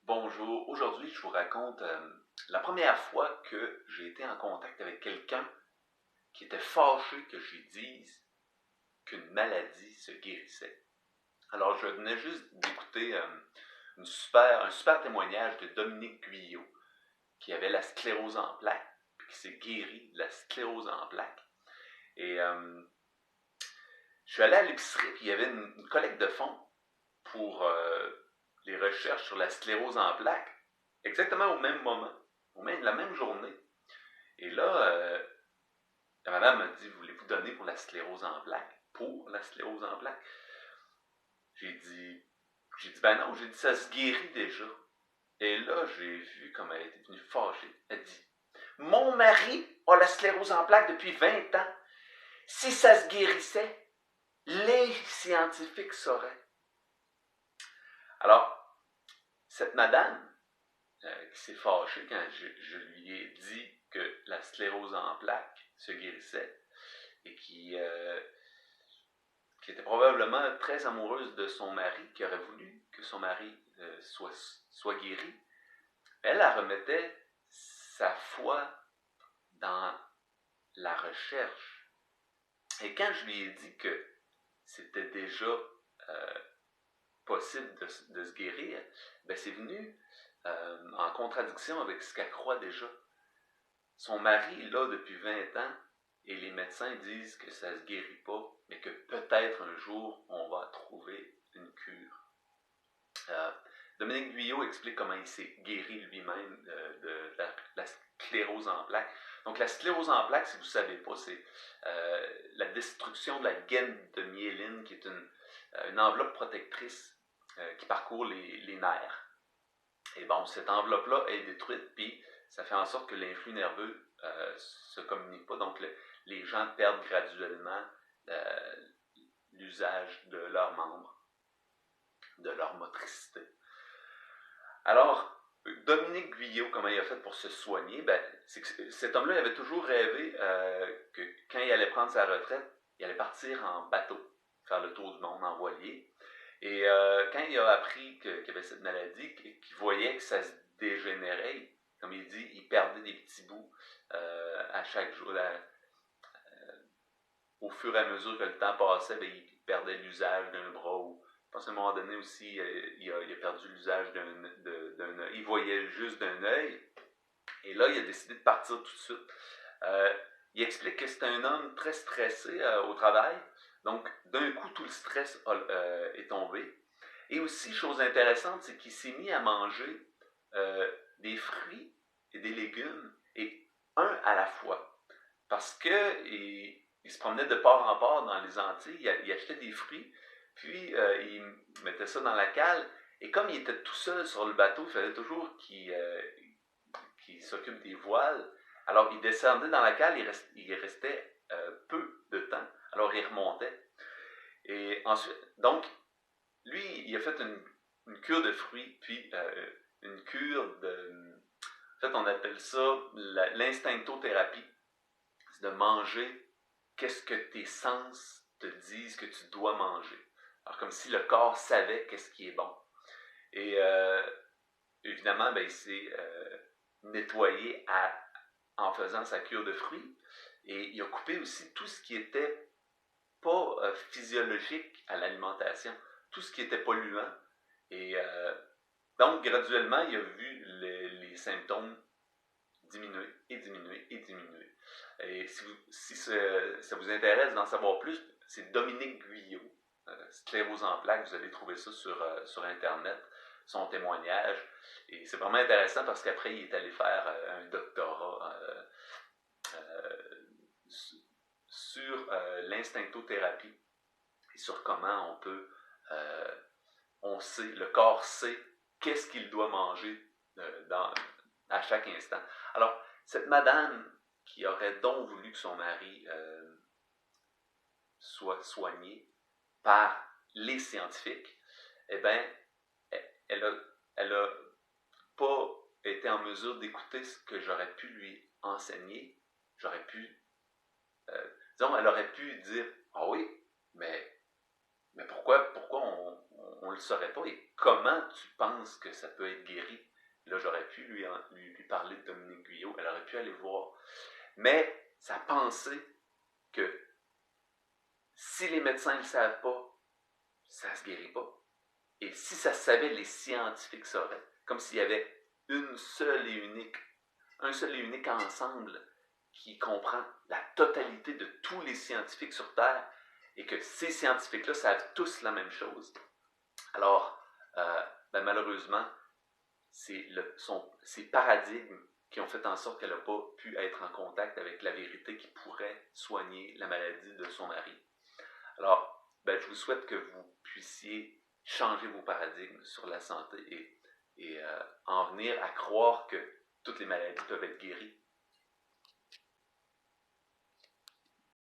Bonjour, aujourd'hui je vous raconte la première fois que j'ai été en contact avec quelqu'un qui était fâché que je lui dise qu'une maladie se guérissait. Alors je venais juste d'écouter un super témoignage de Dominique Guyot qui avait la sclérose en plaques, puis qui s'est guéri de la sclérose en plaques. Et je suis allé à l'épicerie, puis il y avait une collecte de fonds pour les recherches sur la sclérose en plaques, exactement au même moment, la même journée. Et là, la madame m'a dit, voulez-vous donner pour la sclérose en plaques? Pour la sclérose en plaques? J'ai dit, ben non, j'ai dit, ça se guérit déjà. Et là, j'ai vu comme elle était venue fâchée. Elle dit, mon mari a la sclérose en plaques depuis 20 ans. Si ça se guérissait, les scientifiques sauraient. Alors, cette madame qui s'est fâchée quand je lui ai dit que la sclérose en plaques se guérissait et qui était probablement très amoureuse de son mari, qui aurait voulu que son mari soit guéri, elle remettait sa foi dans la recherche. Et quand je lui ai dit que c'était déjà possible de se guérir, ben c'est venu en contradiction avec ce qu'elle croit déjà. Son mari est là depuis 20 ans et les médecins disent que ça ne se guérit pas, mais que peut-être un jour on va trouver une cure. Dominique Guyot explique comment il s'est guéri lui-même de la sclérose en plaques. Donc la sclérose en plaques, si vous ne savez pas, c'est la destruction de la gaine de myéline, qui est une enveloppe protectrice qui parcourt les nerfs. Et bon, cette enveloppe-là est détruite, puis ça fait en sorte que l'influx nerveux se communique pas. Donc les gens perdent graduellement l'usage de leurs membres, de leur motricité. Alors, Dominique Guyot, comment il a fait pour se soigner? Ben, c'est que cet homme-là, il avait toujours rêvé que quand il allait prendre sa retraite, il allait partir en bateau, faire le tour du monde en voilier. Et quand il a appris qu'il y avait cette maladie, qu'il voyait que ça se dégénérait, comme il dit, il perdait des petits bouts à chaque jour. Au fur et à mesure que le temps passait, ben, il perdait l'usage d'un bras. Ou, je pense qu'à un moment donné aussi, il a perdu l'usage d'un œil. Il voyait juste d'un œil. Et là, il a décidé de partir tout de suite. Il explique que c'est un homme très stressé au travail. Donc, d'un coup, tout le stress est tombé. Et aussi, chose intéressante, c'est qu'il s'est mis à manger des fruits et des légumes, et un à la fois. Parce que il se promenait de part en part dans les Antilles, il achetait des fruits, puis il mettait ça dans la cale, et comme il était tout seul sur le bateau, il fallait toujours qu'il s'occupe des voiles. Alors, il descendait dans la cale, il restait peu de temps. Alors, il remontait. Et ensuite, donc, lui, il a fait une cure de fruits, puis une cure de... En fait, on appelle ça l'instinctothérapie. C'est de manger qu'est-ce que tes sens te disent que tu dois manger. Alors, comme si le corps savait qu'est-ce qui est bon. Et évidemment, ben, il s'est nettoyé en faisant sa cure de fruits. Et il a coupé aussi tout ce qui était pas physiologique à l'alimentation, tout ce qui était polluant. Et donc, graduellement, il a vu les symptômes diminuer et diminuer et diminuer. Et si ça vous intéresse d'en savoir plus, c'est Dominique Guyot, sclérose en plaques, vous allez trouver ça sur Internet, son témoignage. Et c'est vraiment intéressant parce qu'après, il est allé faire un doctorat sur l'instinctothérapie et sur comment on peut, on sait, le corps sait qu'est-ce qu'il doit manger à chaque instant. Alors, cette madame qui aurait donc voulu que son mari soit soigné par les scientifiques, eh bien, elle a pas été en mesure d'écouter ce que j'aurais pu lui enseigner. J'aurais pu, disons, elle aurait pu dire, ah oui, mais pourquoi on on ne le saurait pas. Et comment tu penses que ça peut être guéri? Là, j'aurais pu lui parler de Dominique Guyot, elle aurait pu aller voir. Mais sa pensée que si les médecins ne le savent pas, ça ne se guérit pas. Et si ça se savait, les scientifiques sauraient. Comme s'il y avait un seul et unique ensemble qui comprend la totalité de tous les scientifiques sur Terre et que ces scientifiques-là savent tous la même chose. Alors, malheureusement, c'est ces paradigmes qui ont fait en sorte qu'elle n'a pas pu être en contact avec la vérité qui pourrait soigner la maladie de son mari. Alors, je vous souhaite que vous puissiez changer vos paradigmes sur la santé et en venir à croire que toutes les maladies peuvent être guéries